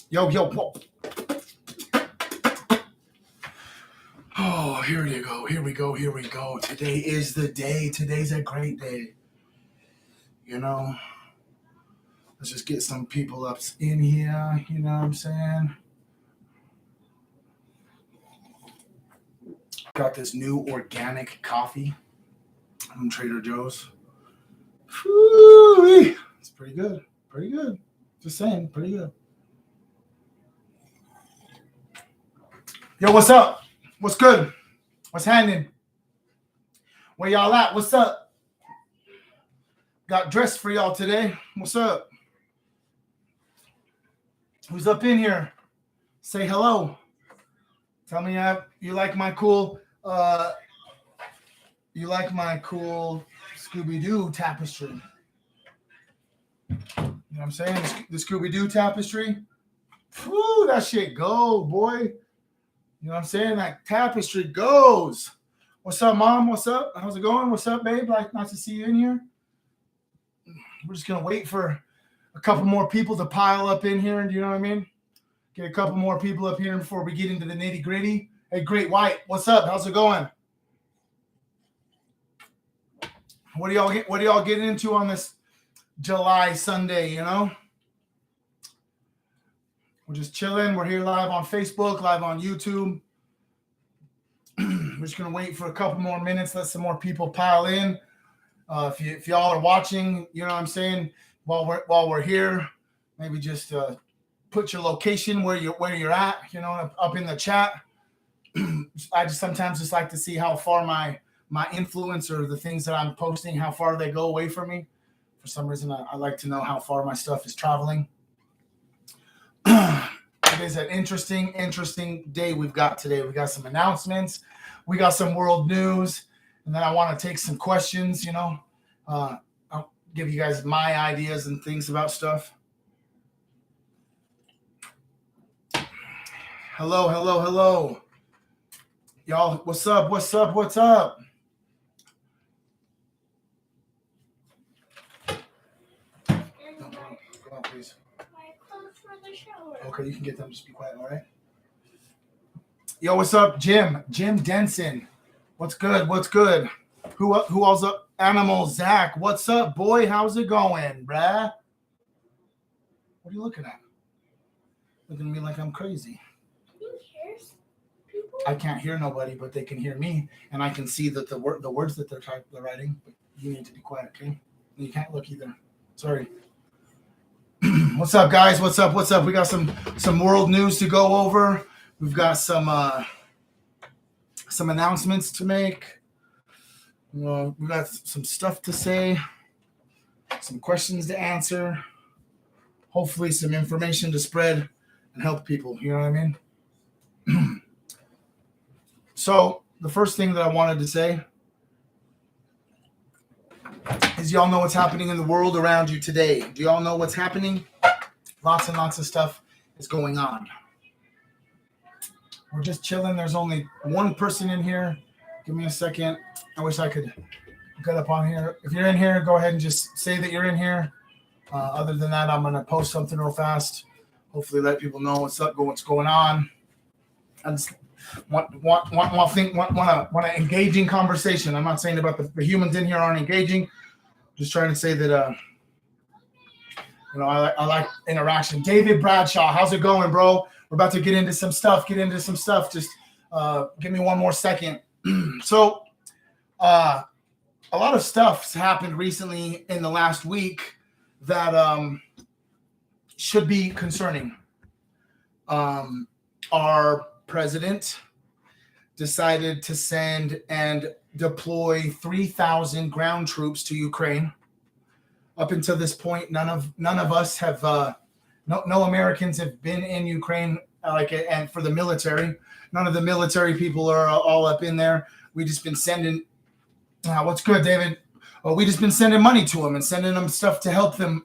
Yo, yo, whoa. Oh, here you go. Here we go. Here we go. Today is the day. Today's a great day. You know, let's just get some people up in here. You know what I'm saying? Got this new organic coffee from Trader Joe's. Woo-wee. It's pretty good. Pretty good. Just saying, pretty good. Yo, what's up? What's good? What's happening? Where y'all at? What's up? Got dressed for y'all today. What's up? Who's up in here? Say hello. Tell me you like my cool Scooby-Doo tapestry. You know what I'm saying? The Scooby-Doo tapestry. Whew, that shit go, boy. You know what I'm saying? That tapestry goes. What's up, Mom? What's up? How's it going? What's up, babe? Nice to see you in here. We're just going to wait for a couple more people to pile up in here. Do you know what I mean? Get a couple more people up here before we get into the nitty gritty. Hey, Great White, what's up? How's it going? What are y'all getting into on this July Sunday? You know, we're just chilling. We're here live on Facebook, live on YouTube. We're just gonna wait for a couple more minutes. Let some more people pile in. If y'all are watching, you know what I'm saying. While we're here, maybe just put your location where you're at. You know, up in the chat. I just sometimes just like to see how far my influence or the things that I'm posting, how far they go away from me. For some reason, I like to know how far my stuff is traveling. It is an interesting day we've got today. We got some announcements. We got some world news. And then I want to take some questions, you know. I'll give you guys my ideas and things about stuff. Hello. Y'all, what's up? Go on, please. My clothes for the shower. Okay, you can get them. Just be quiet, all right? Yo, what's up, Jim? Jim Denson. What's good? Who all's up? Animal Zach. What's up, boy? How's it going, bruh? What are you looking at? Looking at me like I'm crazy. I can't hear nobody, but they can hear me, and I can see that the words that they're writing. But you need to be quiet, okay? You can't look either. Sorry. What's up, guys? What's up? We got some world news to go over. We've got some announcements to make. We got some stuff to say, some questions to answer. Hopefully, some information to spread and help people. You know what I mean? So the first thing that I wanted to say is y'all know what's happening in the world around you today. Do y'all know what's happening? Lots and lots of stuff is going on. We're just chilling. There's only one person in here. Give me a second. I wish I could get up on here. If you're in here, go ahead and just say that you're in here. Other than that, I'm going to post something real fast. Hopefully let people know what's going on. I just want an engaging conversation. I'm not saying about the humans in here aren't engaging. Just trying to say that I like interaction. David Bradshaw, how's it going, bro? We're about to get into some stuff. Just give me one more second. So a lot of stuff's happened recently in the last week that should be concerning. Our president decided to send and deploy 3,000 ground troops to Ukraine. Up until this point, none of us have, no Americans have been in Ukraine, and for the military, none of the military people are all up in there. We just been sending. What's good, David? We just been sending money to them and sending them stuff to help the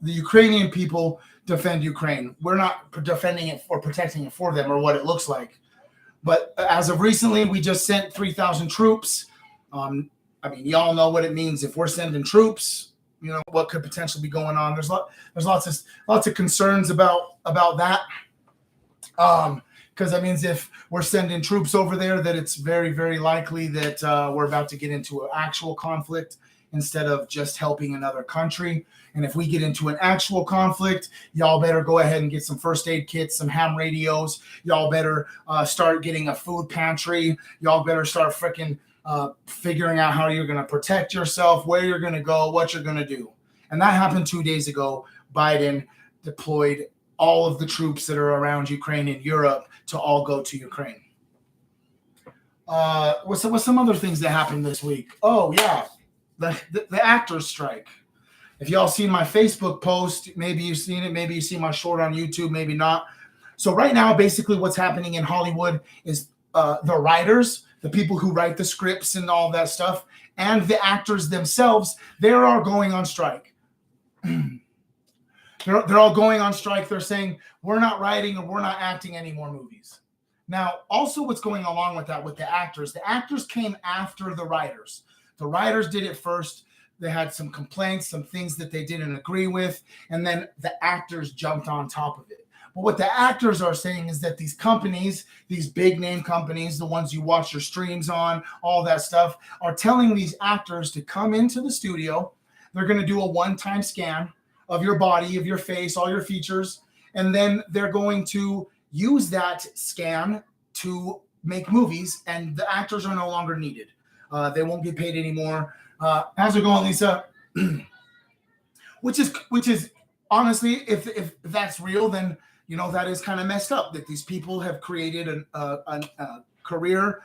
Ukrainian people defend Ukraine. We're not defending it or protecting it for them or what it looks like. But as of recently, we just sent 3,000 troops. Y'all know what it means. If we're sending troops, what could potentially be going on. There's lots of concerns about that. Because that means if we're sending troops over there, that it's very, very likely that we're about to get into an actual conflict instead of just helping another country. And if we get into an actual conflict, y'all better go ahead and get some first aid kits, some ham radios. Y'all better start getting a food pantry. Y'all better start freaking figuring out how you're going to protect yourself, where you're going to go, what you're going to do. And that happened 2 days ago. Biden deployed all of the troops that are around Ukraine and Europe to all go to Ukraine. What's some other things that happened this week? Oh, yeah, the actors strike. If y'all seen my Facebook post, maybe you've seen it, maybe you see my short on YouTube, maybe not. So right now, basically what's happening in Hollywood is the writers, the people who write the scripts and all that stuff, and the actors themselves, they're all going on strike. They're all going on strike. They're saying, we're not writing or we're not acting any more movies. Now, also what's going along with that with the actors came after the writers. The writers did it first. They had some complaints, some things that they didn't agree with, and then the actors jumped on top of it. But what the actors are saying is that these companies, these big name companies, the ones you watch your streams on, all that stuff, are telling these actors to come into the studio. They're going to do a one-time scan of your body, of your face, all your features, and then they're going to use that scan to make movies, and the actors are no longer needed. They won't get paid anymore. How's it going, Lisa? which is honestly, if that's real, then that is kind of messed up that these people have created a career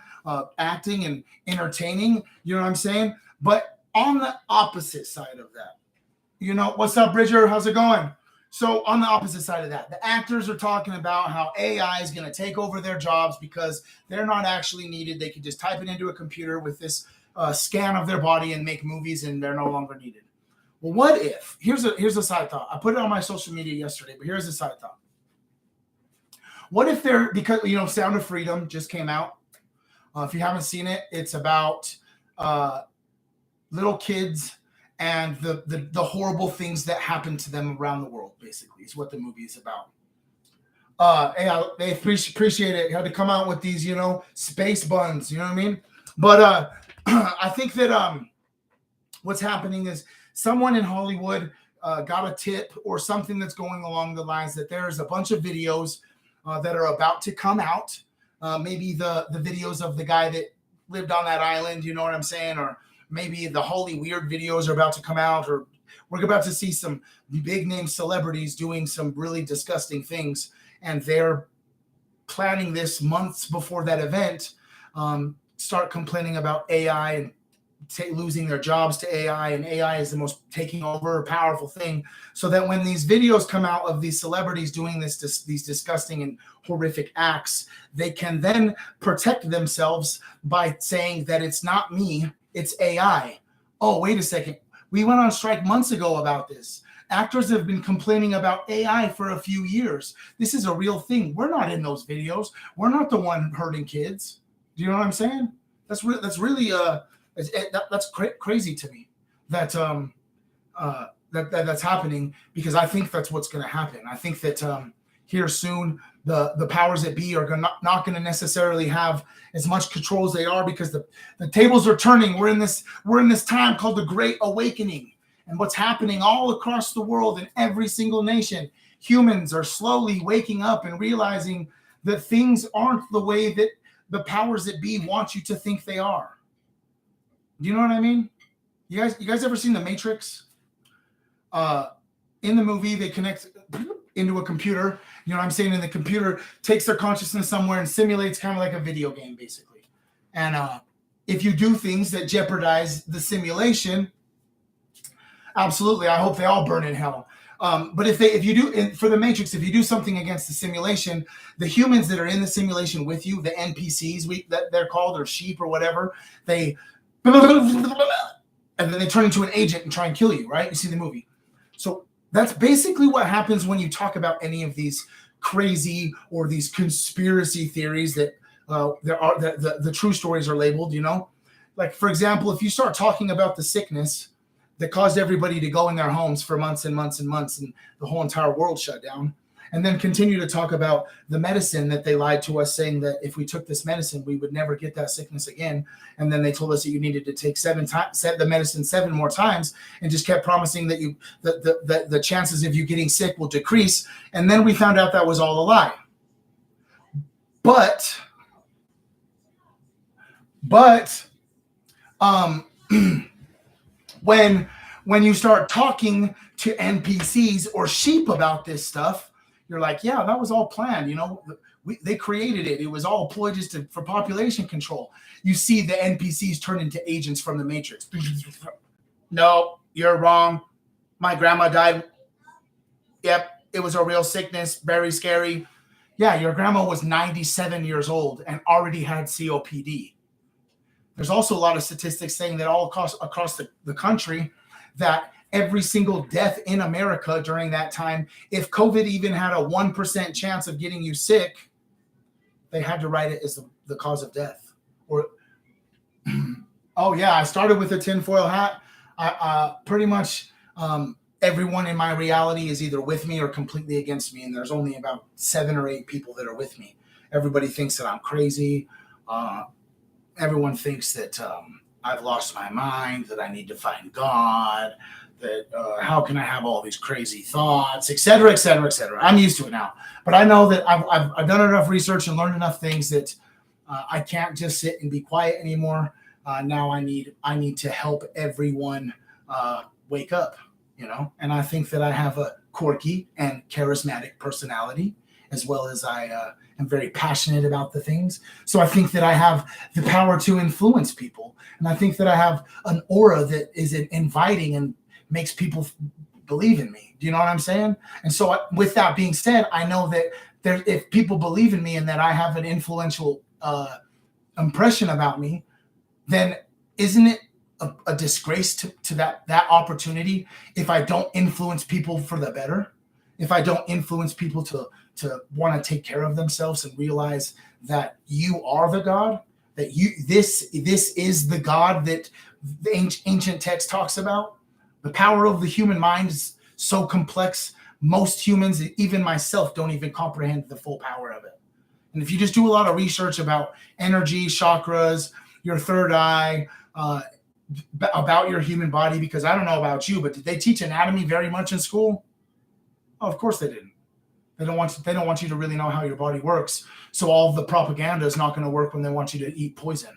acting and entertaining. You know what I'm saying? But on the opposite side of that, what's up, Bridger? How's it going? So on the opposite side of that, the actors are talking about how AI is going to take over their jobs because they're not actually needed. They can just type it into a computer with this scan of their body and make movies, and they're no longer needed. Well, what if? Here's a side thought. I put it on my social media yesterday, but here's a side thought. What if because Sound of Freedom just came out. If you haven't seen it, it's about little kids and the horrible things that happen to them around the world, basically, is what the movie is about. They appreciate it. You had to come out with these, space buns, you know what I mean? But I think that what's happening is someone in Hollywood got a tip or something that's going along the lines that there's a bunch of videos that are about to come out. Maybe the videos of the guy that lived on that island, you know what I'm saying? Or maybe the Holy Weird videos are about to come out, or we're about to see some big name celebrities doing some really disgusting things. And they're planning this months before that event, start complaining about AI and losing their jobs to AI, and AI is the most taking over powerful thing, so that when these videos come out of these celebrities doing these disgusting and horrific acts, they can then protect themselves by saying that it's not me, it's AI. Oh, wait a second. We went on strike months ago about this. Actors have been complaining about AI for a few years. This is a real thing. We're not in those videos. We're not the one hurting kids. Do you know what I'm saying? That's really that's crazy to me that that's happening, because I think that's what's going to happen. I think that here soon the powers that be are not going to necessarily have as much control as they are, because the tables are turning. We're in this time called the Great Awakening, and what's happening all across the world in every single nation, humans are slowly waking up and realizing that things aren't the way that the powers that be want you to think they are. Do you know what I mean? You guys ever seen The Matrix? In the movie, they connect into a computer. You know what I'm saying? And the computer takes their consciousness somewhere and simulates kind of like a video game, basically. And if you do things that jeopardize the simulation, absolutely, I hope they all burn in hell. But if you do, for the Matrix, if you do something against the simulation, the humans that are in the simulation with you, the NPCs that they're called, or sheep or whatever, and then they turn into an agent and try and kill you, right? You see the movie. So that's basically what happens when you talk about any of these crazy or these conspiracy theories that the true stories are labeled, Like, for example, if you start talking about the sickness that caused everybody to go in their homes for months and months and months, and the whole entire world shut down. And then continue to talk about the medicine that they lied to us, saying that if we took this medicine, we would never get that sickness again. And then they told us that you needed to take the medicine 7 more times, and just kept promising that the chances of you getting sick will decrease. And then we found out that was all a lie. But when you start talking to NPCs or sheep about this stuff, you're like, yeah, that was all planned. You know, they created it. It was all ploy just for population control. You see the NPCs turn into agents from the Matrix. No, you're wrong. My grandma died. Yep, it was a real sickness. Very scary. Yeah, your grandma was 97 years old and already had COPD. There's also a lot of statistics saying that all across the country, that every single death in America during that time, if COVID even had a 1% chance of getting you sick, they had to write it as the cause of death. Or, oh yeah, I started with a tinfoil hat. I pretty much everyone in my reality is either with me or completely against me, and there's only about 7 or 8 people that are with me. Everybody thinks that I'm crazy. Everyone thinks that I've lost my mind, that I need to find God, that how can I have all these crazy thoughts, et cetera, et cetera, et cetera. I'm used to it now. But I know that I've done enough research and learned enough things that I can't just sit and be quiet anymore. Now I need to help everyone wake up, you know. And I think that I have a quirky and charismatic personality, as well as I am very passionate about the things. So I think that I have the power to influence people. And I think that I have an aura that is inviting and makes people believe in me. Do you know what I'm saying? And so with that being said, I know that if people believe in me and that I have an influential impression about me, then isn't it a disgrace to that opportunity if I don't influence people for the better? If I don't influence people to want to take care of themselves and realize that you are the God, that this is the God that the ancient text talks about. The power of the human mind is so complex. Most humans, even myself, don't even comprehend the full power of it. And if you just do a lot of research about energy, chakras, your third eye, about your human body, because I don't know about you, but did they teach anatomy very much in school? Oh, of course they didn't. They don't want you to really know how your body works. So all the propaganda is not going to work when they want you to eat poison.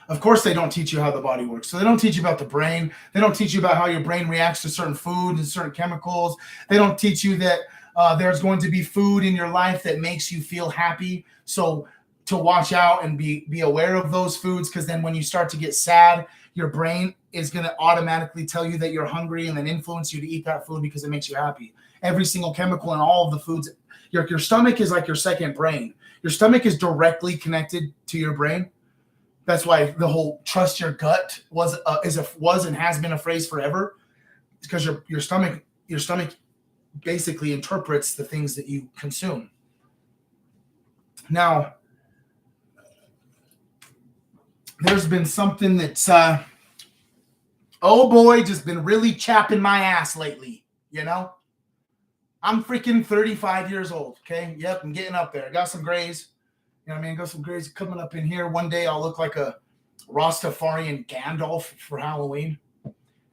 Of course, they don't teach you how the body works. So they don't teach you about the brain. They don't teach you about how your brain reacts to certain food and certain chemicals. They don't teach you that there's going to be food in your life that makes you feel happy. So to watch out and be aware of those foods, because then when you start to get sad, your brain is going to automatically tell you that you're hungry and then influence you to eat that food because it makes you happy. Every single chemical in all of the foods, your stomach is like your second brain. Your stomach is directly connected to your brain. That's why the whole trust your gut was and has been a phrase forever. It's because your stomach basically interprets the things that you consume. Now, there's been something that's oh boy, just been really chapping my ass lately, you know? I'm freaking 35 years old, okay? Yep, I'm getting up there. I got some grays. You know what I mean? Got some grays coming up in here. One day I'll look like a Rastafarian Gandalf for Halloween.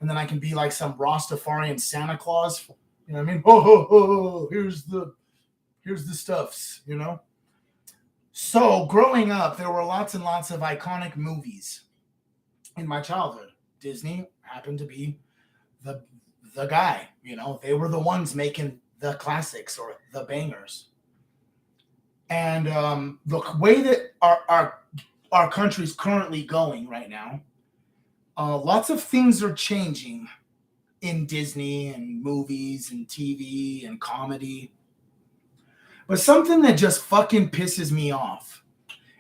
And then I can be like some Rastafarian Santa Claus. You know what I mean? Oh, here's the stuffs, you know? So growing up, there were lots and lots of iconic movies in my childhood. Disney happened to be the guy, you know? They were the ones making the classics or the bangers. And the way that our country's currently going right now, lots of things are changing in Disney and movies and TV and comedy. But something that just fucking pisses me off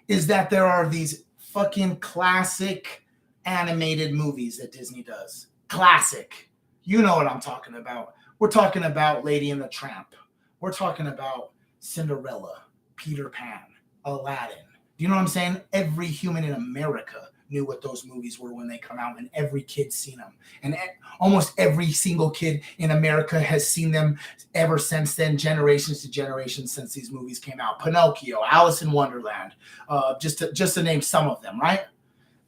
is that there are these fucking classic animated movies that Disney does. Classic. You know what I'm talking about. We're talking about Lady and the Tramp. We're talking about Cinderella, Peter Pan, Aladdin. Do you know what I'm saying? Every human in America knew what those movies were when they come out, and every kid's seen them. And almost every single kid in America has seen them ever since then, generations to generations since these movies came out. Pinocchio, Alice in Wonderland, just to name some of them, right?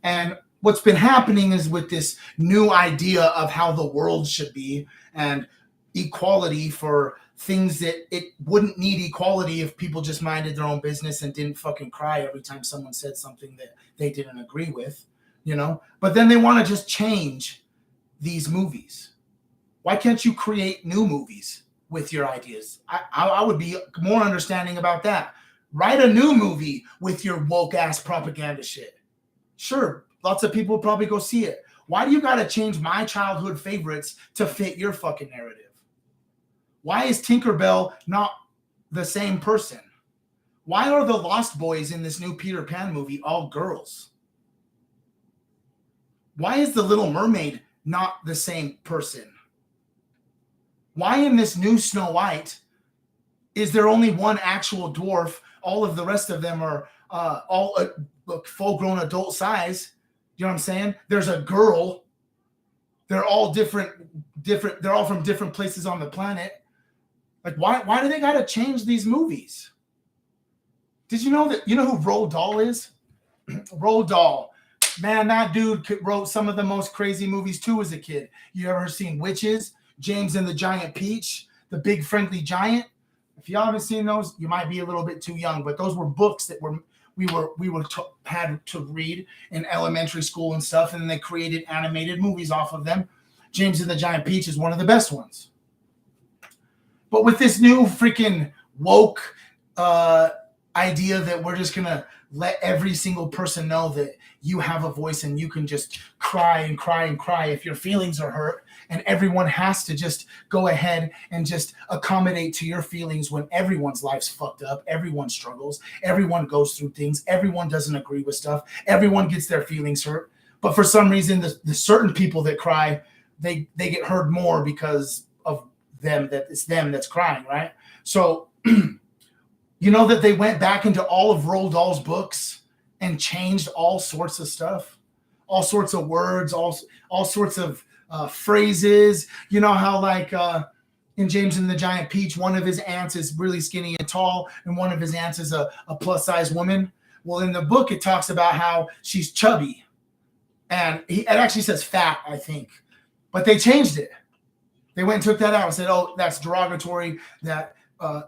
And what's been happening is with this new idea of how the world should be and equality for things that it wouldn't need equality if people just minded their own business and didn't fucking cry every time someone said something that they didn't agree with, you know? But then they want to just change these movies. Why can't you create new movies with your ideas? I would be more understanding about that. Write a new movie with your woke ass propaganda shit. Sure, lots of people probably go see it. Why do you got to change my childhood favorites to fit your fucking narrative? Why is Tinkerbell not the same person? Why are the Lost Boys in this new Peter Pan movie all girls? Why is the Little Mermaid not the same person? Why in this new Snow White is there only one actual dwarf? All of the rest of them are all full-grown adult size. You know what I'm saying? There's a girl. They're all different. They're all from different places on the planet. Like, why do they got to change these movies? Did you know who Roald Dahl is? Roald Dahl. Man, that dude wrote some of the most crazy movies too as a kid. You ever seen Witches? James and the Giant Peach? The Big Friendly Giant? If you haven't seen those, you might be a little bit too young, but those were books that we had to read in elementary school and stuff, and then they created animated movies off of them. James and the Giant Peach is one of the best ones. But with this new freaking woke idea that we're just going to let every single person know that you have a voice and you can just cry and cry and cry if your feelings are hurt, and everyone has to just go ahead and just accommodate to your feelings when everyone's life's fucked up, everyone struggles, everyone goes through things, everyone doesn't agree with stuff, everyone gets their feelings hurt. But for some reason, the certain people that cry, they get heard more because of them, that it's them that's crying, right? So you know that they went back into all of Roald Dahl's books and changed all sorts of stuff, all sorts of words, all sorts of phrases. You know how like in James and the Giant Peach, one of his aunts is really skinny and tall, and one of his aunts is a plus size woman. Well, in the book, it talks about how she's chubby, and it actually says fat, I think, but they changed it. They went and took that out and said, oh, that's derogatory, that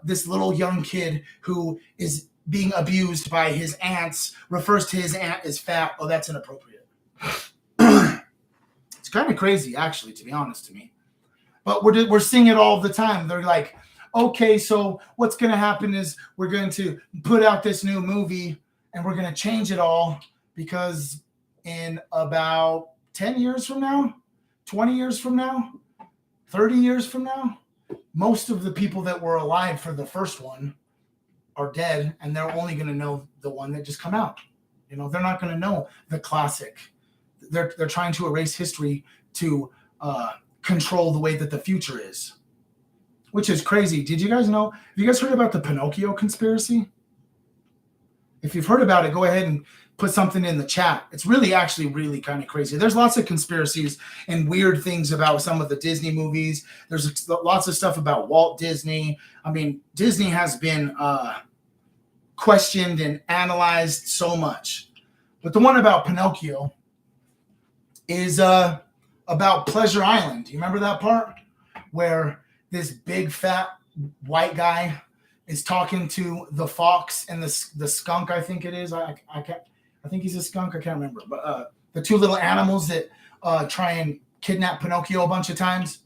this little young kid who is being abused by his aunts refers to his aunt as fat. Oh, that's inappropriate. It's kind of crazy, actually, to be honest to me. But we're seeing it all the time. They're like, okay, so what's going to happen is we're going to put out this new movie and we're going to change it all because in about 10 years from now, 20 years from now, 30 years from now, most of the people that were alive for the first one are dead, and they're only going to know the one that just come out. You know, they're not going to know the classic. They're trying to erase history to control the way that the future is, which is crazy. Did you guys know? Have you guys heard about the Pinocchio conspiracy? If you've heard about it, go ahead and put something in the chat. It's actually really kind of crazy. There's lots of conspiracies and weird things about some of the Disney movies. There's lots of stuff about Walt Disney. I mean, Disney has been questioned and analyzed so much. But the one about Pinocchio is about Pleasure Island. Do you remember that part? Where this big fat white guy is talking to the fox and the skunk, I think it is. I think he's a skunk. I can't remember. But the two little animals that try and kidnap Pinocchio a bunch of times.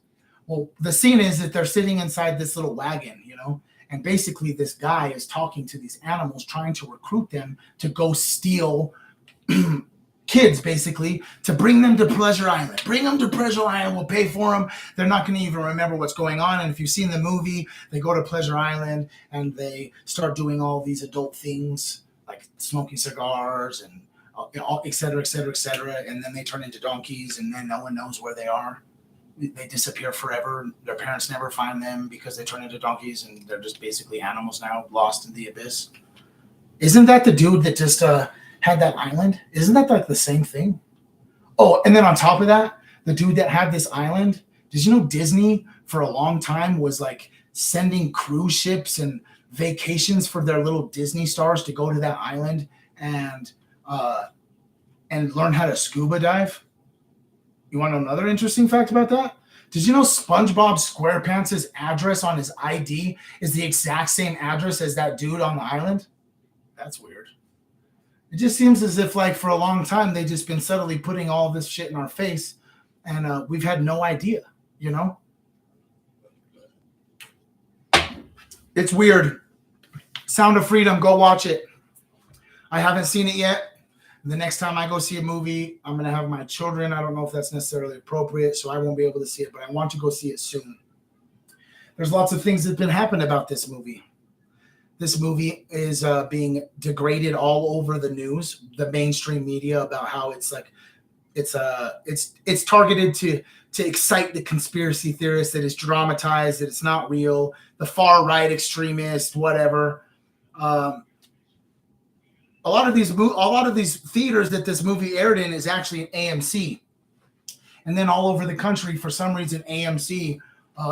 Well, the scene is that they're sitting inside this little wagon, you know, and basically this guy is talking to these animals, trying to recruit them to go steal kids, basically, to bring them to Pleasure Island. Bring them to Pleasure Island. We'll pay for them. They're not going to even remember what's going on. And if you've seen the movie, they go to Pleasure Island and they start doing all these adult things, like smoking cigars and et cetera, et cetera, et cetera. And then they turn into donkeys, and then no one knows where they are. They disappear forever. Their parents never find them because they turn into donkeys, and they're just basically animals now, lost in the abyss. Isn't that the dude that just had that island? Isn't that like the same thing? Oh, and then on top of that, the dude that had this island, did you know Disney for a long time was like sending cruise ships and vacations for their little Disney stars to go to that island and uh, and learn how to scuba dive? You want to know another interesting fact about that? Did you know SpongeBob SquarePants' address on his ID is the exact same address as that dude on the island? That's weird. It just seems as if, like, for a long time, they've just been subtly putting all this shit in our face, and we've had no idea, you know? It's weird. Sound of Freedom, go watch it. I haven't seen it yet. The next time I go see a movie, I'm going to have my children. I don't know if that's necessarily appropriate, so I won't be able to see it, but I want to go see it soon. There's lots of things that have been happening about this movie. This movie is being degraded all over the news, the mainstream media, about how it's like it's targeted to excite the conspiracy theorists, that it's dramatized, that it's not real, the far right extremists, whatever. A lot of these theaters that this movie aired in is actually an AMC, and then all over the country, for some reason, AMC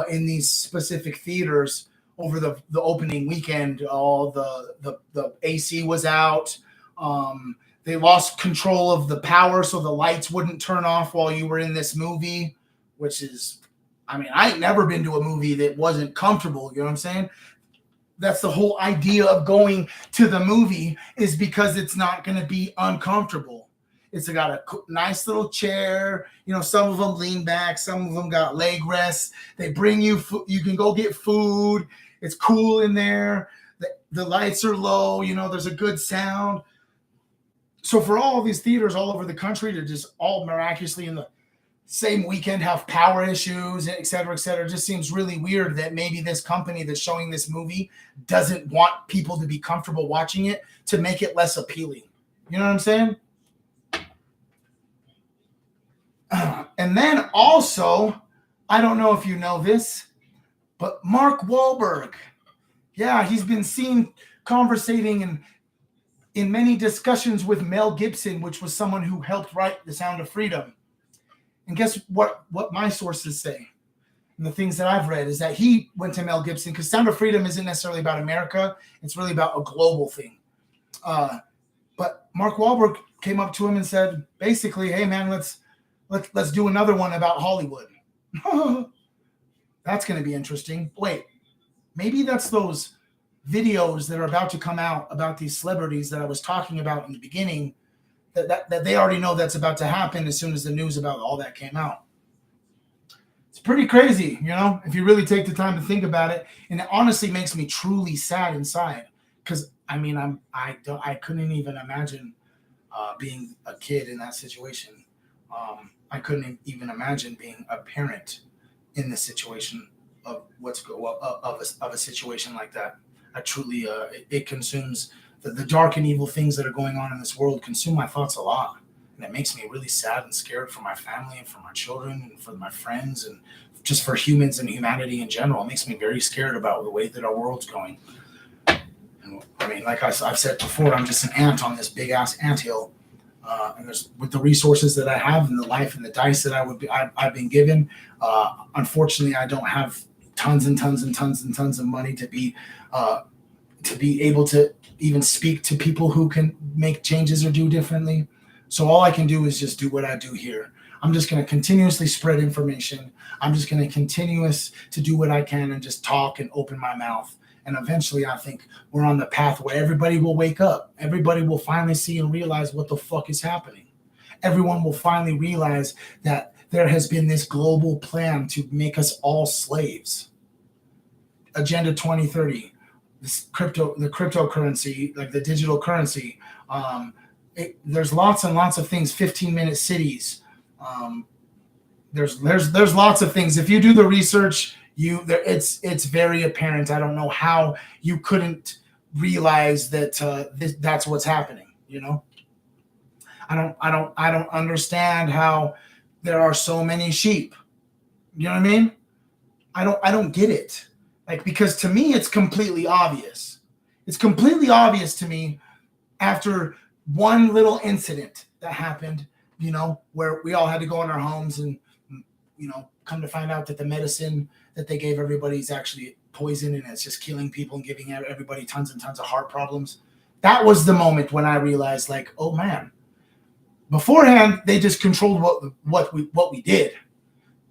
in these specific theaters over the opening weekend, all the AC was out. They lost control of the power, so the lights wouldn't turn off while you were in this movie, which is, I mean, I ain't never been to a movie that wasn't comfortable. You know what I'm saying? That's the whole idea of going to the movie, is because it's not going to be uncomfortable. It's got a nice little chair. You know, some of them lean back. Some of them got leg rests. They bring you food. You can go get food. It's cool in there. The lights are low. You know, there's a good sound. So for all of these theaters all over the country to just all miraculously in the same weekend have power issues, et cetera, it just seems really weird that maybe this company that's showing this movie doesn't want people to be comfortable watching it to make it less appealing. You know what I'm saying? And then also, I don't know if you know this, but Mark Wahlberg, yeah, he's been seen conversating in many discussions with Mel Gibson, which was someone who helped write The Sound of Freedom. And guess what my sources say, and the things that I've read, is that he went to Mel Gibson because Sound of Freedom isn't necessarily about America. It's really about a global thing. But Mark Wahlberg came up to him and said, basically, hey, man, let's do another one about Hollywood. That's going to be interesting. Wait, maybe that's those videos that are about to come out about these celebrities that I was talking about in the beginning, that they already know that's about to happen as soon as the news about all that came out. It's pretty crazy, you know, if you really take the time to think about it. And it honestly makes me truly sad inside, because I mean, I couldn't even imagine being a kid in that situation. I couldn't even imagine being a parent in the situation of of a situation like that. I truly, it consumes the dark and evil things that are going on in this world consume my thoughts a lot. And it makes me really sad and scared for my family and for my children and for my friends and just for humans and humanity in general. It makes me very scared about the way that our world's going. And I mean, like I've said before, I'm just an ant on this big ass anthill. And there's, with the resources that I have and the life and the dice that I've been given, unfortunately, I don't have tons and tons and tons and tons of money to be able to even speak to people who can make changes or do differently. So all I can do is just do what I do here. I'm just going to continuously spread information. I'm just going to continuous to do what I can and just talk and open my mouth. And eventually I think we're on the path where everybody will wake up. Everybody will finally see and realize what the fuck is happening. Everyone will finally realize that there has been this global plan to make us all slaves. Agenda 2030. The cryptocurrency, like the digital currency. There's lots and lots of things. 15-minute cities. There's lots of things. If you do the research, it's very apparent. I don't know how you couldn't realize that that's what's happening. You know, I don't understand how there are so many sheep. You know what I mean? I don't get it. Like, because to me, it's completely obvious. It's completely obvious to me after one little incident that happened, you know, where we all had to go in our homes and, you know, come to find out that the medicine that they gave everybody is actually poison and it's just killing people and giving everybody tons and tons of heart problems. That was the moment when I realized, like, oh man, beforehand they just controlled what we did.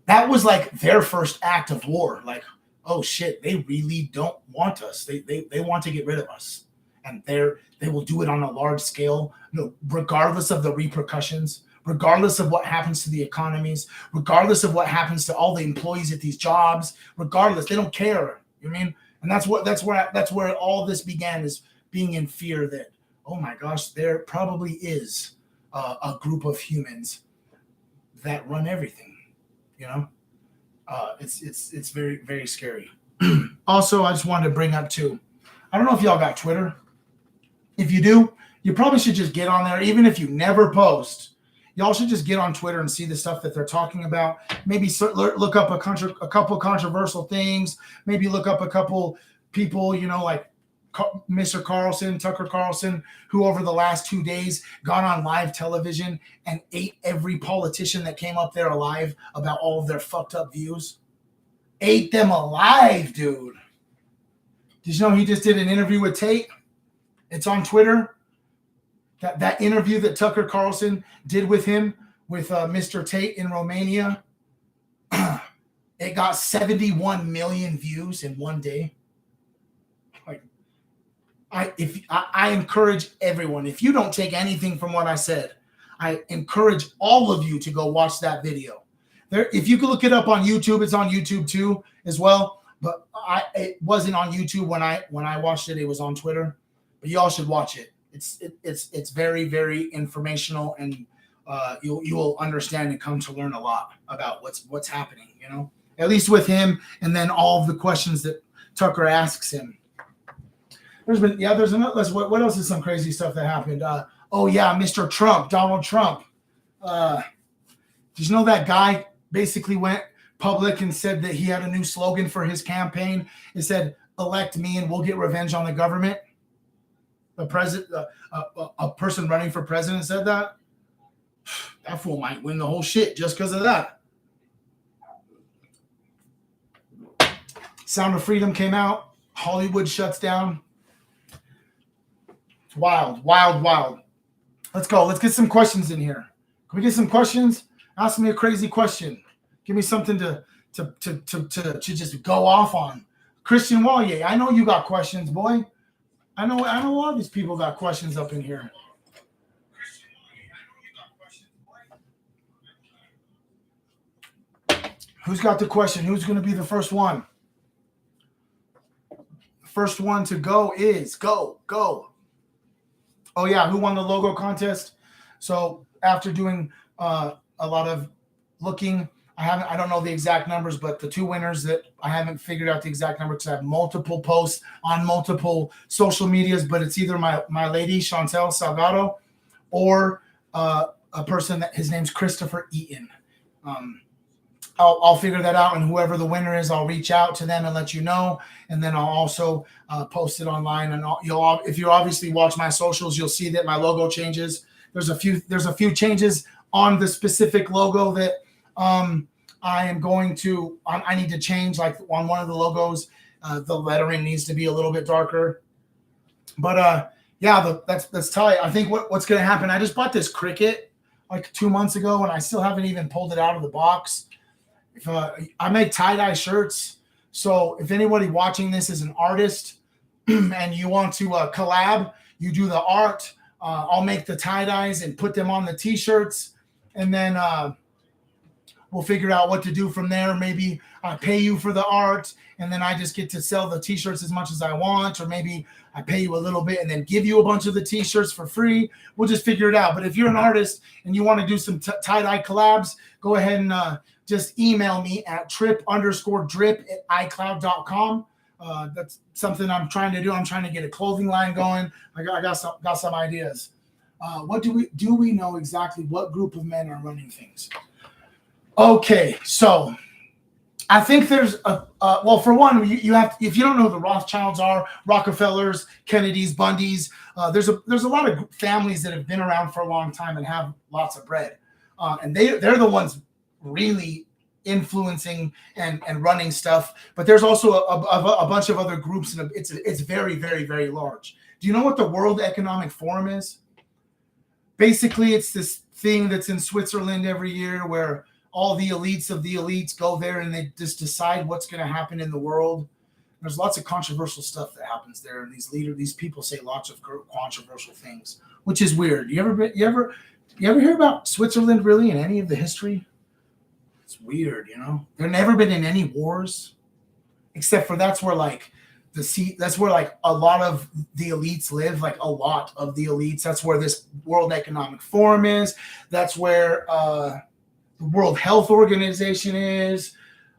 That was like their first act of war. Like, oh shit, they really don't want us. They want to get rid of us, and they will do it on a large scale, you know, regardless of the repercussions, regardless of what happens to the economies, regardless of what happens to all the employees at these jobs, regardless, they don't care. You know what I mean? And that's where all this began, is being in fear that, oh my gosh, there probably is a group of humans that run everything. You know, it's very, very scary. Also, I just wanted to bring up too, I don't know if y'all got Twitter. If you do, you probably should just get on there. Even if you never post, y'all should just get on Twitter and see the stuff that they're talking about. Maybe look up a couple controversial things. Maybe look up a couple people, you know, like Mr. Carlson, Tucker Carlson, who over the last 2 days got on live television and ate every politician that came up there alive about all of their fucked up views. Ate them alive, dude. Did you know he just did an interview with Tate? It's on Twitter. That interview that Tucker Carlson did with him, with Mr. Tate in Romania, it got 71 million views in one day. Like, I encourage everyone, if you don't take anything from what I said, I encourage all of you to go watch that video. There, if you could look it up on YouTube, it's on YouTube too as well. But it wasn't on YouTube when I watched it. It was on Twitter. But y'all should watch it. It's very, very informational, and you will understand and come to learn a lot about what's happening. You know, at least with him, and then all of the questions that Tucker asks him. There's another. What else is some crazy stuff that happened? Oh yeah, Mr. Trump, Donald Trump. Did you know that guy basically went public and said that he had a new slogan for his campaign? It said, "Elect me and we'll get revenge on the government." A person running for president said that. That fool might win the whole shit just because of that. Sound of Freedom came out. Hollywood shuts down. It's wild, wild, wild. Let's go. Let's get some questions in here. Can we get some questions? Ask me a crazy question. Give me something to just go off on. Christian Wallier, I know you got questions, boy. I know a lot of these people got questions up in here. Who's got the question? Who's going to be the first one? First one to go is go. Oh yeah, who won the logo contest? So after doing a lot of looking, I don't know the exact numbers, but the two winners that I haven't figured out the exact number because I have multiple posts on multiple social medias, but it's either my lady Chantel Salgado or a person that his name's Christopher Eaton. I'll figure that out, and whoever the winner is, I'll reach out to them and let you know, and then I'll also post it online. And if you obviously watch my socials, you'll see that my logo changes. There's a few changes on the specific logo that I need to change. Like on one of the logos, the lettering needs to be a little bit darker. But yeah, that's tight. I think what's going to happen. I just bought this Cricut like 2 months ago, and I still haven't even pulled it out of the box. I make tie-dye shirts, so if anybody watching this is an artist and you want to collab, you do the art. I'll make the tie-dyes and put them on the t-shirts, and then we'll figure out what to do from there. Maybe I pay you for the art, and then I just get to sell the t-shirts as much as I want, or maybe I pay you a little bit and then give you a bunch of the t-shirts for free. We'll just figure it out. But if you're an artist and you want to do some tie-dye collabs, go ahead and just email me at trip_drip@icloud.com. That's something I'm trying to do. I'm trying to get a clothing line going. I got some ideas. What do we know exactly what group of men are running things? Okay, so I think there's a well, for one, you have if you don't know who the Rothschilds are, Rockefellers, Kennedys, Bundys. There's a lot of families that have been around for a long time and have lots of bread, and they're the ones really influencing and running stuff. But there's also a bunch of other groups, and it's very, very, very large. Do you know what the World Economic Forum is? Basically, it's this thing that's in Switzerland every year where all the elites of the elites go there and they just decide what's going to happen in the world. There's lots of controversial stuff that happens there, and these people say lots of controversial things, which is weird. You ever hear about Switzerland really in any of the history? It's weird, you know. They've never been in any wars, except for that's where like a lot of the elites live, like a lot of the elites. That's where this World Economic Forum is. That's where the World Health Organization is.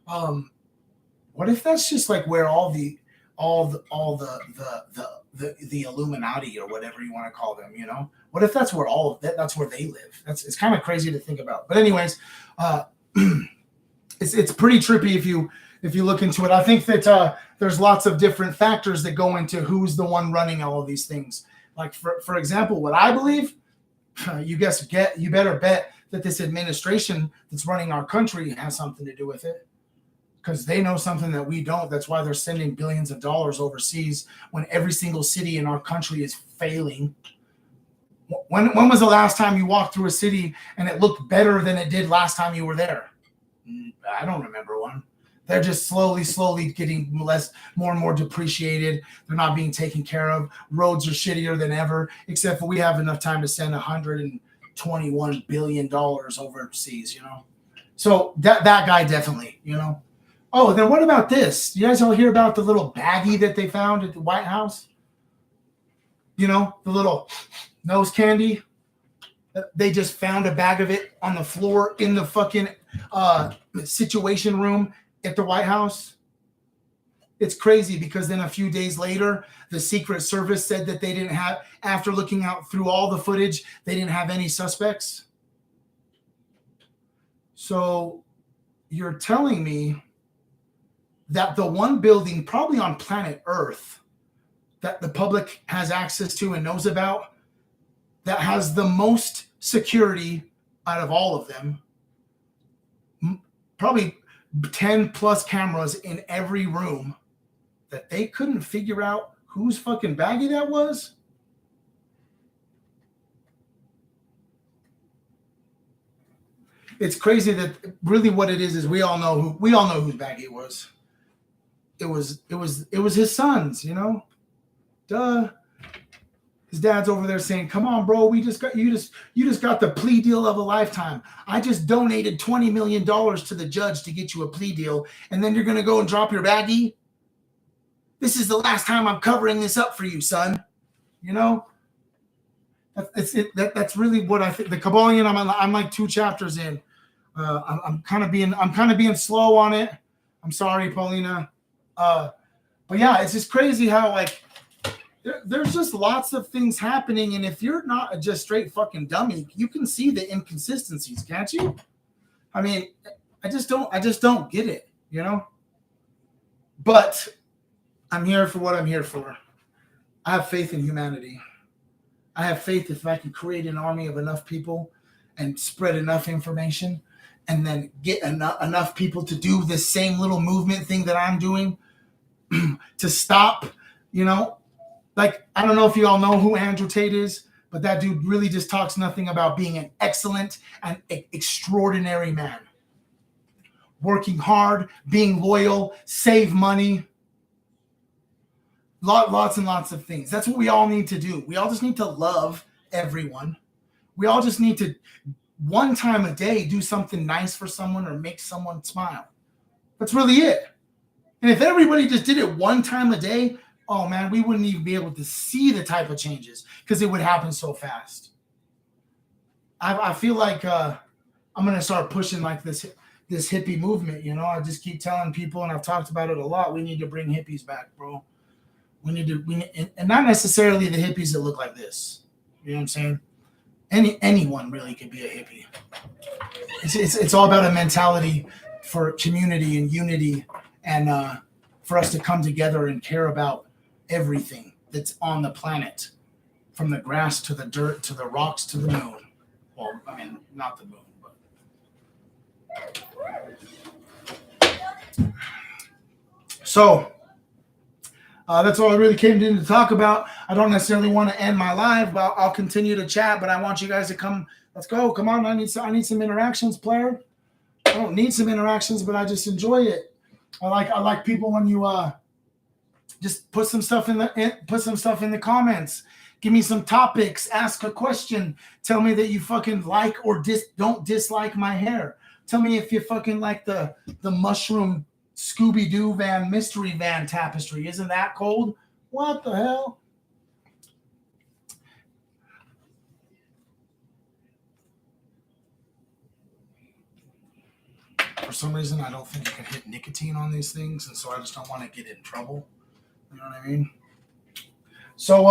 What if that's just like where all the Illuminati or whatever you want to call them, you know? What if that's where all of that's where they live? It's kind of crazy to think about. But anyways, it's pretty trippy if you look into it. I think that there's lots of different factors that go into who's the one running all of these things. Like for example, what I believe, you better bet that this administration that's running our country has something to do with it, because they know something that we don't. That's why they're sending billions of dollars overseas when every single city in our country is failing. When was the last time you walked through a city and it looked better than it did last time you were there? I don't remember one. They're just slowly getting more and more depreciated. They're not being taken care of. Roads are shittier than ever, except for we have enough time to send $121 billion overseas, you know? So that guy definitely, you know? Oh, then what about this? You guys all hear about the little baggie that they found at the White House? You know, the little nose candy? They just found a bag of it on the floor in the fucking situation room at the White House. It's crazy because then a few days later, the Secret Service said that they didn't have, after looking out through all the footage, they didn't have any suspects. So you're telling me that the one building probably on planet Earth that the public has access to and knows about, that has the most security out of all of them, probably 10 plus cameras in every room, that they couldn't figure out whose fucking baggie that was? It's crazy that really what it is we all know whose baggie it was. It was his son's, you know? Duh. His dad's over there saying, "Come on, bro, you just got the plea deal of a lifetime. I just donated $20 million to the judge to get you a plea deal, and then you're gonna go and drop your baggie? This is the last time I'm covering this up for you, son." You know? That's really what I think. The Kabbalion, I'm like 2 chapters in. I'm kind of being slow on it. I'm sorry, Paulina. But yeah, it's just crazy how like there's just lots of things happening, and if you're not a just straight fucking dummy, you can see the inconsistencies, can't you? I mean, I just don't get it, you know? But I'm here for what I'm here for. I have faith in humanity. I have faith if I can create an army of enough people and spread enough information and then get enough people to do this same little movement thing that I'm doing to stop, you know? Like, I don't know if you all know who Andrew Tate is, but that dude really just talks nothing about being an excellent and extraordinary man. Working hard, being loyal, save money. Lots and lots of things. That's what we all need to do. We all just need to love everyone. We all just need to, one time a day, do something nice for someone or make someone smile. That's really it. And if everybody just did it one time a day, oh man, we wouldn't even be able to see the type of changes because it would happen so fast. I feel like I'm gonna start pushing like this hippie movement. You know, I just keep telling people, and I've talked about it a lot. We need to bring hippies back, bro. We need, and not necessarily the hippies that look like this. You know what I'm saying? Anyone really could be a hippie. It's all about a mentality for community and unity, and for us to come together and care about everything that's on the planet, from the grass to the dirt to the rocks to the moon. Well, I mean, not the moon, but so that's all I really came in to talk about. I don't necessarily want to end my live, but I'll continue to chat. But I want you guys to come. Let's go. Come on. I need some interactions, player. I don't need some interactions, but I just enjoy it. I like people when you just put some stuff in the comments. Give me some topics. Ask a question. Tell me that you fucking like or don't dislike my hair. Tell me if you fucking like the mushroom Scooby-Doo van mystery van tapestry. Isn't that cold? What the hell? For some reason, I don't think you can hit nicotine on these things, and so I just don't want to get in trouble. You know what I mean? So,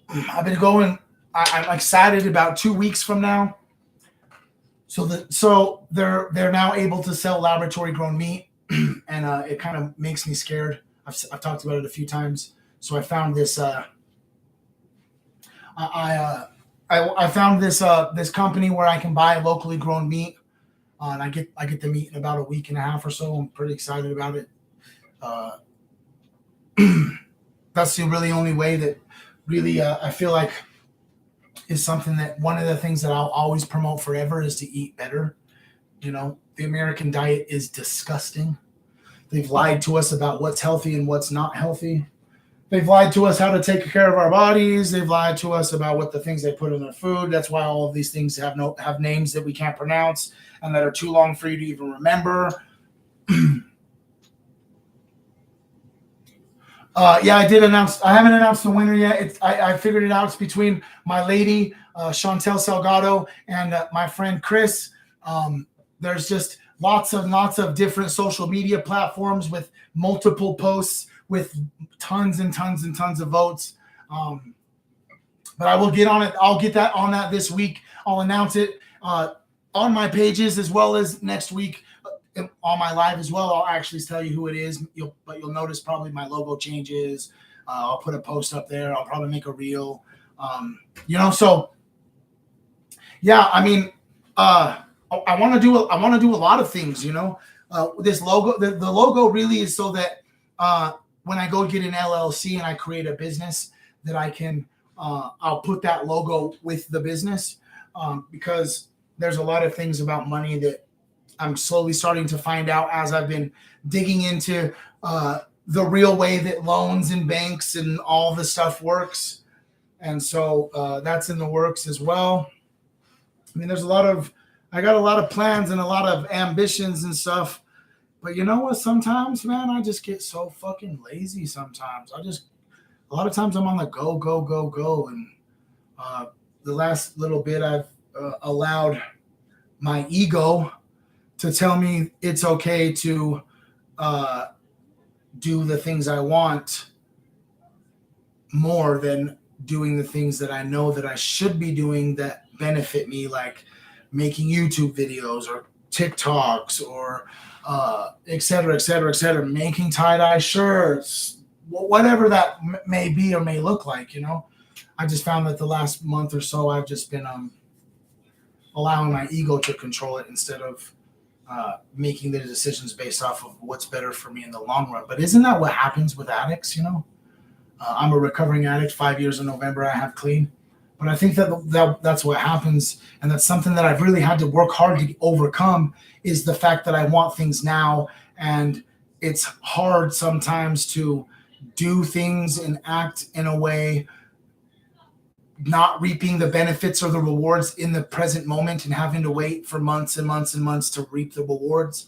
I've been going. I'm excited about 2 weeks from now. So they're now able to sell laboratory grown meat, and it kind of makes me scared. I've talked about it a few times. So I found this. I found this company where I can buy locally grown meat, and I get the meat in about a week and a half or so. I'm pretty excited about it. That's the really only way that really I feel like is something that one of the things that I'll always promote forever is to eat better. You know, the American diet is disgusting. They've lied to us about what's healthy and what's not healthy. They've lied to us how to take care of our bodies. They've lied to us about what the things they put in their food. That's why all of these things have names that we can't pronounce and that are too long for you to even remember. Yeah, I did announce. I haven't announced the winner yet. I figured it out. It's between my lady, Chantel Salgado, and my friend Chris. There's just lots of different social media platforms with multiple posts with tons and tons and tons of votes. But I will get on it. I'll get that on that this week. I'll announce it on my pages as well as next week. On my live as well, I'll actually tell you who it is. You'll notice probably my logo changes. I'll put a post up there. I'll probably make a reel. So yeah. I mean, I want to do a lot of things. This logo, the logo really is so that when I go get an LLC and I create a business, that I can I'll put that logo with the business because there's a lot of things about money that I'm slowly starting to find out as I've been digging into the real way that loans and banks and all this stuff works. And so that's in the works as well. I mean, I got a lot of plans and a lot of ambitions and stuff. But you know what? Sometimes, man, I just get so fucking lazy sometimes. A lot of times I'm on the go. And the last little bit I've allowed my ego to tell me it's okay to do the things I want more than doing the things that I know that I should be doing that benefit me, like making YouTube videos or TikToks or et cetera, making tie-dye shirts, whatever that may be or may look like, I just found that the last month or so I've just been allowing my ego to control it instead of making the decisions based off of what's better for me in the long run. But isn't that what happens with addicts? I'm a recovering addict. 5 years in November I have clean. But I think that's what happens, and that's something that I've really had to work hard to overcome, is the fact that I want things now, and it's hard sometimes to do things and act in a way not reaping the benefits or the rewards in the present moment and having to wait for months and months and months to reap the rewards.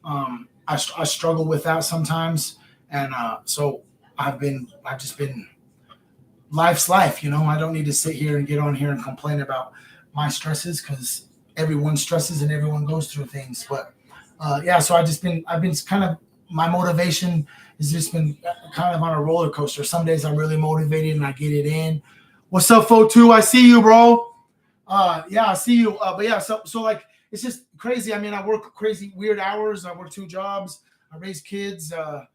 I struggle with that sometimes. And so I've just been, life's life, I don't need to sit here and get on here and complain about my stresses, because everyone stresses and everyone goes through things. But so I've been kind of, my motivation has just been kind of on a roller coaster. Some days I'm really motivated and I get it in. What's up, Fo2? I see you, bro. Yeah, I see you. But yeah, so like it's just crazy. I mean, I work crazy weird hours. I work 2 jobs. I raise kids. I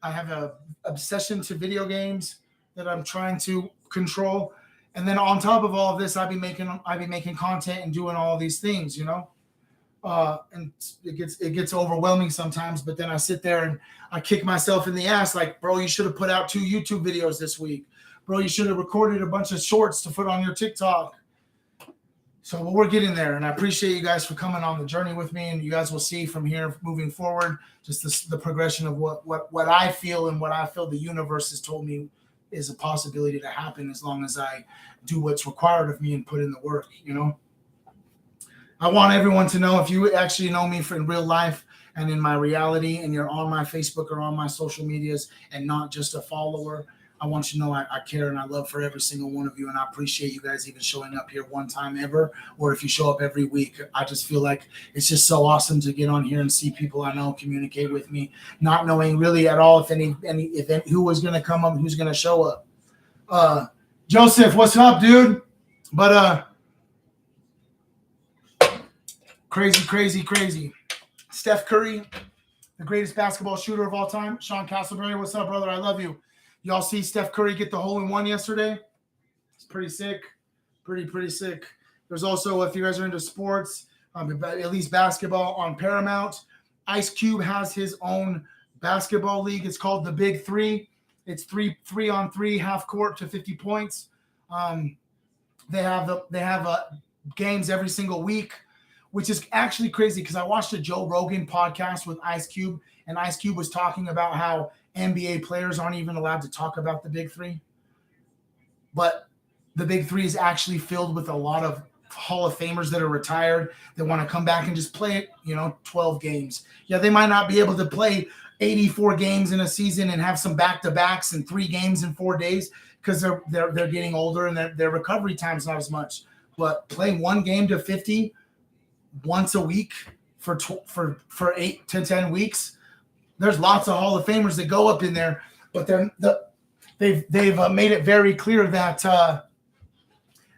have a obsession to video games that I'm trying to control. And then on top of all of this, I'd be making content and doing all these things, you know. And it gets overwhelming sometimes. But then I sit there and I kick myself in the ass, like, bro, you should have put out 2 YouTube videos this week. Bro, you should have recorded a bunch of shorts to put on your TikTok. So we're getting there, and I appreciate you guys for coming on the journey with me. And you guys will see from here moving forward, just the progression of what I feel and what I feel the universe has told me is a possibility to happen as long as I do what's required of me and put in the work. You know, I want everyone to know, if you actually know me in real life and in my reality, and you're on my Facebook or on my social medias and not just a follower, I want you to know I care and I love for every single one of you, and I appreciate you guys even showing up here one time ever, or if you show up every week. I just feel like it's just so awesome to get on here and see people I know communicate with me, not knowing really at all if who was going to come up, who's going to show up. Joseph, what's up, dude? But crazy. Steph Curry, the greatest basketball shooter of all time. Sean Castleberry, what's up, brother? I love you. Y'all see Steph Curry get the hole-in-one yesterday? It's pretty sick. Pretty sick. There's also, if you guys are into sports, at least basketball on Paramount, Ice Cube has his own basketball league. It's called the Big Three. It's 3-on-3 half court to 50 points. They have games every single week, which is actually crazy because I watched a Joe Rogan podcast with Ice Cube, and Ice Cube was talking about how NBA players aren't even allowed to talk about the Big Three. But the Big Three is actually filled with a lot of Hall of Famers that are retired that want to come back and just play, 12 games. Yeah, they might not be able to play 84 games in a season and have some back-to-backs and 3 games in 4 days because they're getting older and their recovery time's not as much. But playing 1 game to 50 once a week for 8 to 10 weeks, there's lots of Hall of Famers that go up in there, but they've made it very clear that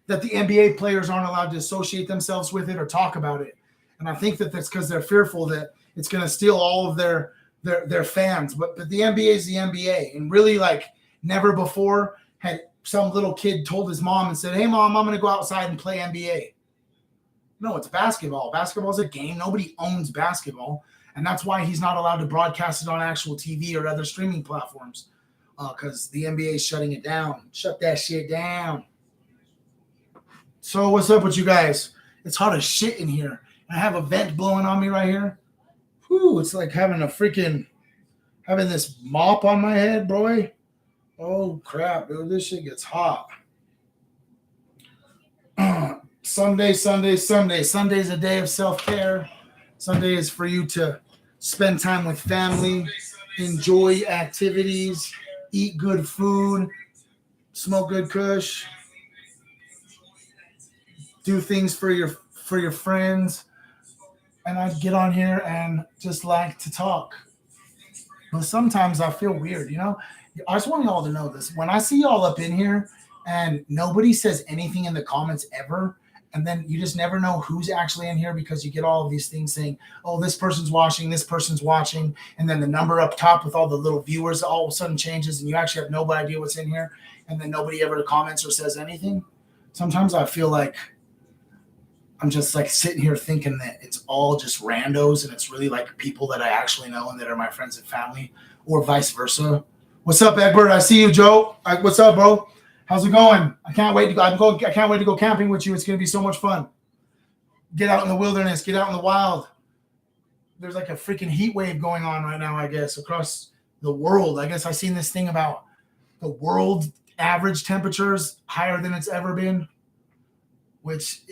the NBA players aren't allowed to associate themselves with it or talk about it. And I think that's because they're fearful that it's going to steal all of their fans. But the NBA is the NBA, and really, like, never before had some little kid told his mom and said, "Hey, Mom, I'm going to go outside and play NBA." No, it's basketball. Basketball is a game. Nobody owns basketball. And that's why he's not allowed to broadcast it on actual TV or other streaming platforms, because the NBA is shutting it down. Shut that shit down. So what's up with you guys? It's hot as shit in here. I have a vent blowing on me right here. Whew, it's like having this mop on my head, bro. Oh, crap, dude. This shit gets hot. Sunday. Sunday's a day of self-care. Sunday is for you to spend time with family, enjoy activities, eat good food, smoke good kush, do things for your friends. And I get on here and just like to talk. But sometimes I feel weird, I just want y'all to know this. When I see y'all up in here and nobody says anything in the comments ever, and then you just never know who's actually in here because you get all of these things saying, oh, this person's watching, and then the number up top with all the little viewers all of a sudden changes, and you actually have no idea what's in here, and then nobody ever comments or says anything. Sometimes I feel like I'm just like sitting here thinking that it's all just randos, and it's really like people that I actually know and that are my friends and family, or vice versa. What's up, Egbert? I see you, Joe. What's up, bro? How's it going? I can't wait to go camping with you. It's going to be so much fun. Get out in the wilderness. Get out in the wild. There's like a freaking heat wave going on right now, I guess, across the world. I guess I've seen this thing about the world average temperatures higher than it's ever been, which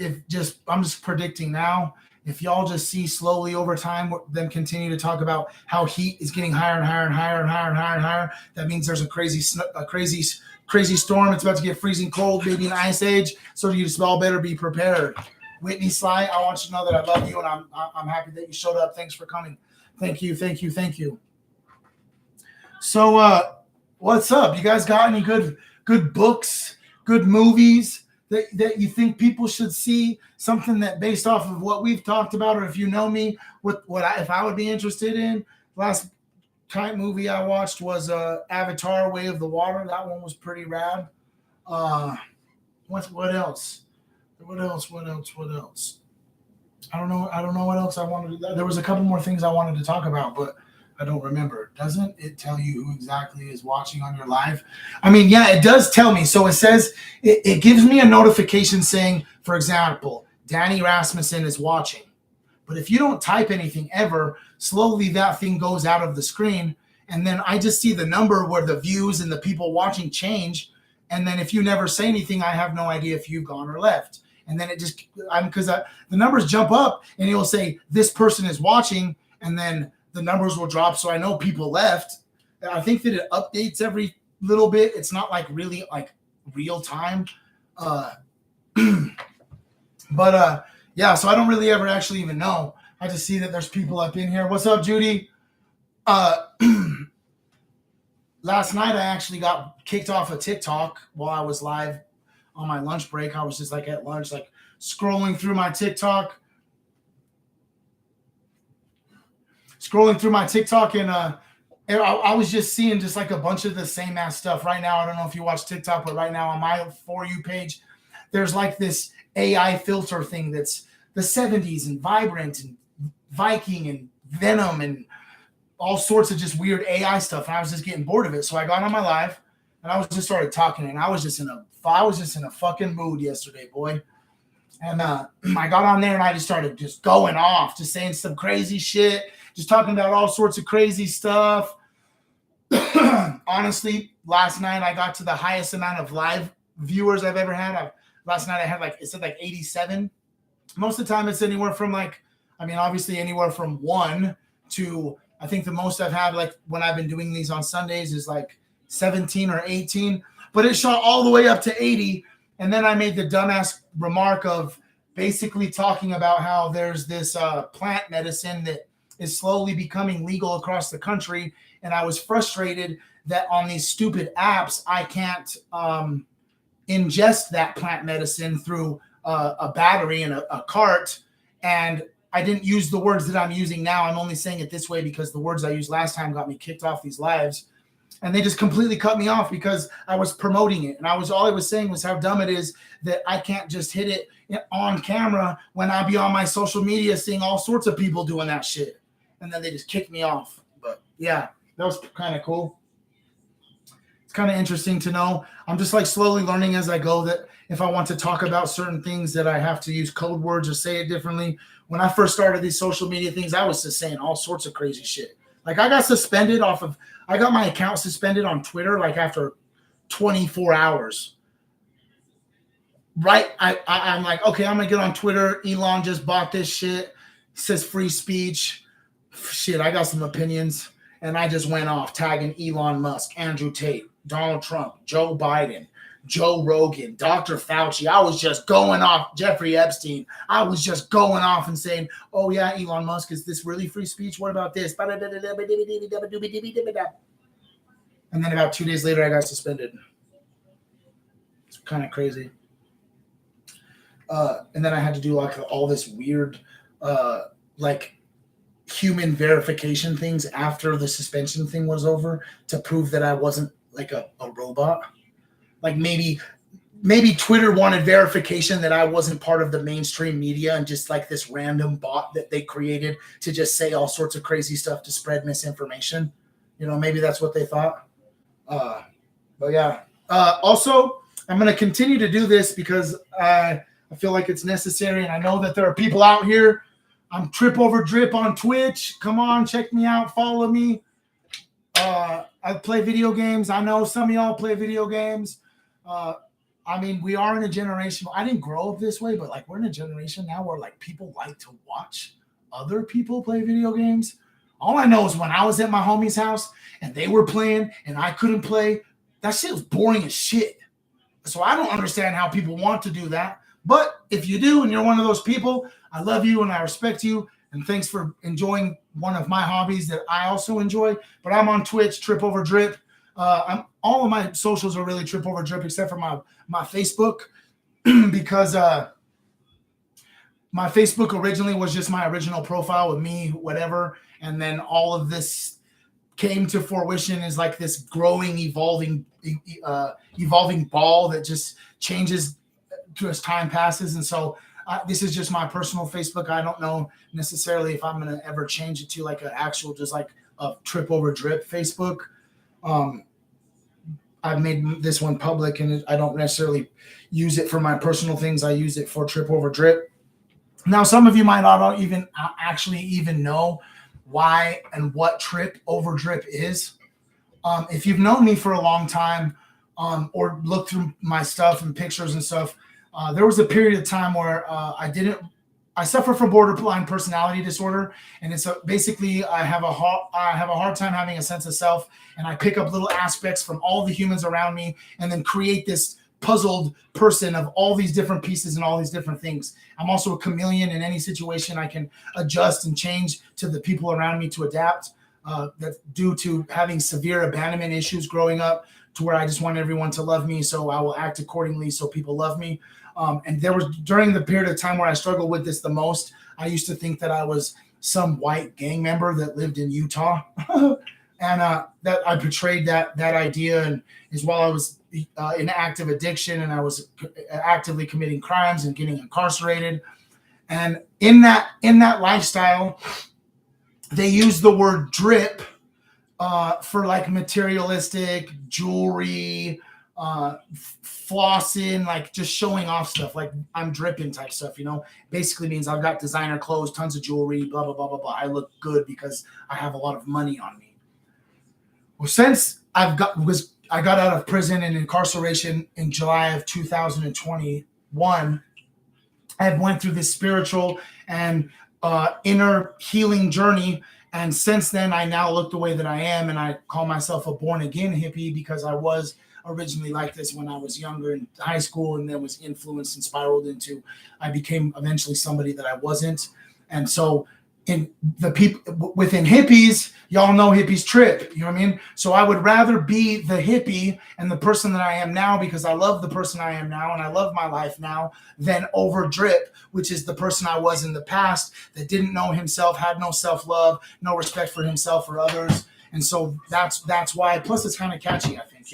I'm just predicting now. If y'all just see slowly over time them continue to talk about how heat is getting higher and higher and higher and higher and higher and higher, that means there's a crazy storm. It's about to get freezing cold, maybe an ice age. So you just all better be prepared. Whitney Sly, I want you to know that I love you, and I'm happy that you showed up. Thanks for coming. Thank you. So what's up? You guys got any good books, good movies that you think people should see, something that based off of what we've talked about, or if you know me, if I would be interested in. Last type movie I watched was Avatar: Way of the Water. That one was pretty rad. What else? What else? I don't know what else I wanted to. There was a couple more things I wanted to talk about, but I don't remember. Doesn't it tell you who exactly is watching on your live? I mean, yeah, it does tell me. So it says it gives me a notification saying, for example, Danny Rasmussen is watching. But if you don't type anything ever, slowly that thing goes out of the screen, and then I just see the number where the views and the people watching change. And then if you never say anything, I have no idea if you've gone or left. And then it just, the numbers jump up, and it'll say this person is watching, and then the numbers will drop. So I know people left. I think that it updates every little bit. It's not like really like real time. Yeah, so I don't really ever actually even know. I just see that there's people up in here. What's up, Judy? Last night I actually got kicked off of TikTok while I was live on my lunch break. I was just like at lunch, like scrolling through my TikTok. And I was just seeing just like a bunch of the same ass stuff. Right now, I don't know if you watch TikTok, but right now on my For You page, there's like this AI filter thing that's the 70s and Vibrant and Viking and Venom and all sorts of just weird AI stuff. And I was just getting bored of it. So I got on my live and I was just started talking, and I was just in a fucking mood yesterday, boy. And I got on there and I just started just going off, just saying some crazy shit, just talking about all sorts of crazy stuff. Honestly, last night I got to the highest amount of live viewers I've ever had. Last night I had it said 87. Most of the time it's anywhere from obviously anywhere from 1 to, I think the most I've had when I've been doing these on Sundays is 17 or 18, but it shot all the way up to 80. And then I made the dumbass remark of basically talking about how there's this plant medicine that is slowly becoming legal across the country. And I was frustrated that on these stupid apps, I can't ingest that plant medicine through a battery and a cart. And I didn't use the words that I'm using now. I'm only saying it this way because the words I used last time got me kicked off these lives. And they just completely cut me off because I was promoting it. And all I was saying was how dumb it is that I can't just hit it on camera when I be on my social media seeing all sorts of people doing that shit. And then they just kicked me off. But yeah, that was kind of cool. It's kind of interesting to know. I'm just slowly learning as I go that if I want to talk about certain things that I have to use code words or say it differently. When I first started these social media things, I was just saying all sorts of crazy shit. I got suspended I got my account suspended on Twitter after 24 hours. Right? I'm like, okay, I'm going to get on Twitter. Elon just bought this shit. Says free speech. Shit, I got some opinions. And I just went off tagging Elon Musk, Andrew Tate, Donald Trump, Joe Biden, Joe Rogan, Dr. Fauci. I was just going off. Jeffrey Epstein. I was just going off and saying, oh, yeah, Elon Musk, is this really free speech? What about this? And then about 2 days later, I got suspended. It's kind of crazy. And then I had to do all this weird human verification things after the suspension thing was over to prove that I wasn't a robot. Maybe Twitter wanted verification that I wasn't part of the mainstream media and just this random bot that they created to just say all sorts of crazy stuff to spread misinformation. Maybe that's what they thought. But yeah. Also, I'm going to continue to do this because I feel like it's necessary. And I know that there are people out here. I'm Trip Over Drip on Twitch. Come on, check me out. Follow me. I play video games. I know some of y'all play video games. We are in a generation. I didn't grow up this way, but we're in a generation now where people like to watch other people play video games. All I know is when I was at my homie's house and they were playing and I couldn't play, that shit was boring as shit. So I don't understand how people want to do that. But if you do and you're one of those people, I love you and I respect you. And thanks for enjoying one of my hobbies that I also enjoy. But I'm on Twitch, Trip Over Drip. All of my socials are really Trip Over Drip except for my Facebook. because my Facebook originally was just my original profile with me, whatever. And then all of this came to fruition as like this growing, evolving ball that just changes as time passes. And so this is just my personal Facebook. I don't know necessarily if I'm going to ever change it to like an actual, just like a Trip Over Drip Facebook. I've made this one public, and I don't necessarily use it for my personal things. I use it for Trip Over Drip. Now, some of you might not even know why and what Trip Over Drip is. If you've known me for a long time, or looked through my stuff and pictures and stuff, there was a period of time where I suffer from borderline personality disorder, and it's basically I have a hard time having a sense of self, and I pick up little aspects from all the humans around me, and then create this puzzled person of all these different pieces and all these different things. I'm also a chameleon. In any situation, I can adjust and change to the people around me to adapt. That's due to having severe abandonment issues growing up, to where I just want everyone to love me, so I will act accordingly so people love me. And there was, during the period of time where I struggled with this the most, I used to think that I was some white gang member that lived in Utah. And that I portrayed that idea, and as while I was in active addiction, and I was actively committing crimes and getting incarcerated. And in that lifestyle, they use the word drip for like materialistic jewelry, flossing, like just showing off stuff, like I'm dripping type stuff, basically means I've got designer clothes, tons of jewelry, blah, blah, blah, blah, blah. I look good because I have a lot of money on me. Well, since I got out of prison and incarceration in July of 2021, I went through this spiritual and inner healing journey. And since then, I now look the way that I am, and I call myself a born again hippie, because I was originally like this when I was younger in high school, and then was influenced and spiraled into, I became eventually somebody that I wasn't. And so in the people within hippies, y'all know hippies trip, you know what I mean? So I would rather be the hippie and the person that I am now, because I love the person I am now and I love my life now, than over drip, which is the person I was in the past that didn't know himself, had no self-love, no respect for himself or others. And so that's why, plus it's kind of catchy, I think,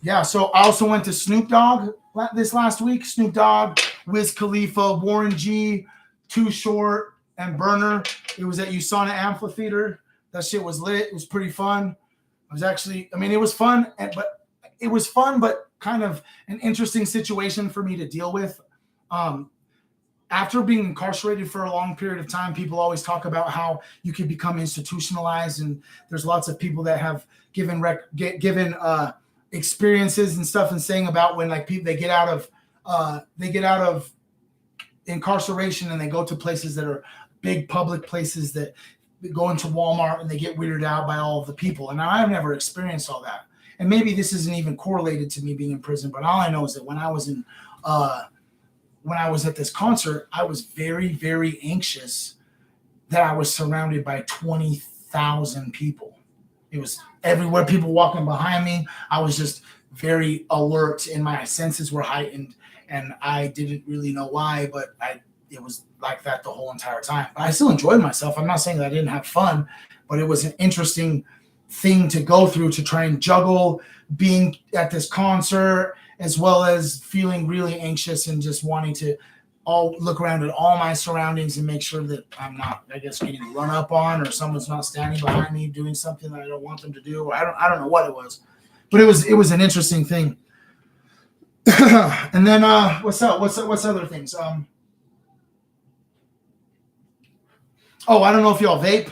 yeah, so I also went to Snoop Dogg this last week. Snoop Dogg, Wiz Khalifa, Warren G, Too Short, and Burner. It was at USANA Amphitheater. That shit was lit. It was pretty fun. It was actually, it was fun, but kind of an interesting situation for me to deal with. After being incarcerated for a long period of time, people always talk about how you can become institutionalized, and there's lots of people that have given experiences and stuff, and saying about when like people they get out of incarceration and they go to places that are big public places, that go into Walmart and they get weirded out by all of the people. And I've never experienced all that, and maybe this isn't even correlated to me being in prison, but all I know is that when I was at this concert, I was very, very anxious that I was surrounded by 20,000 people. It was everywhere, people walking behind me. I was just very alert, and my senses were heightened, and I didn't really know why, but it was like that the whole entire time. But I still enjoyed myself. I'm not saying that I didn't have fun, but it was an interesting thing to go through, to try and juggle being at this concert as well as feeling really anxious and just wanting to look around at all my surroundings and make sure that I'm not, I guess, getting run up on, or someone's not standing behind me doing something that I don't want them to do. Or I don't know what it was, but it was an interesting thing. And then what's other things? I don't know if y'all vape,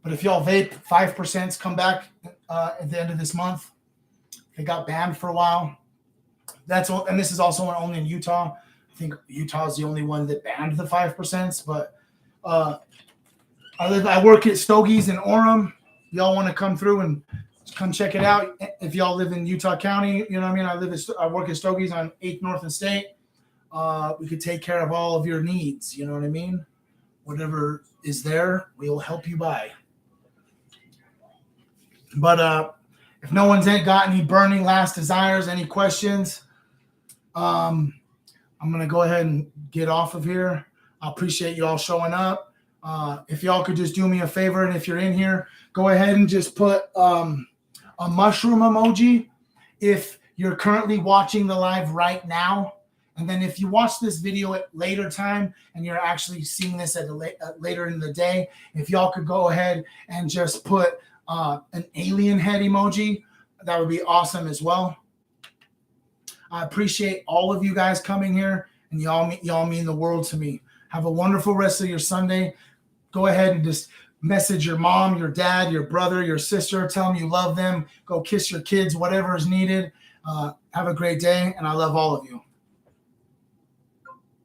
but if y'all vape, 5% come back at the end of this month. They got banned for a while. And this is also only in Utah. I think Utah is the only one that banned the 5%. But I work at Stogie's in Orem. Y'all want to come through and come check it out? If y'all live in Utah County, you know what I mean? I work at Stogie's on 8th North and State. We could take care of all of your needs. You know what I mean? Whatever is there, we'll help you buy. But If no one's got any burning last desires, any questions, I'm going to go ahead and get off of here. I appreciate you all showing up. If y'all could just do me a favor, and if you're in here, go ahead and just put a mushroom emoji if you're currently watching the live right now. And then if you watch this video at later time and you're actually seeing this at later in the day, if y'all could go ahead and just put an alien head emoji, that would be awesome as well. I appreciate all of you guys coming here, and y'all mean the world to me. Have a wonderful rest of your Sunday. Go ahead and just message your mom, your dad, your brother, your sister. Tell them you love them. Go kiss your kids, whatever is needed. Have a great day, and I love all of you.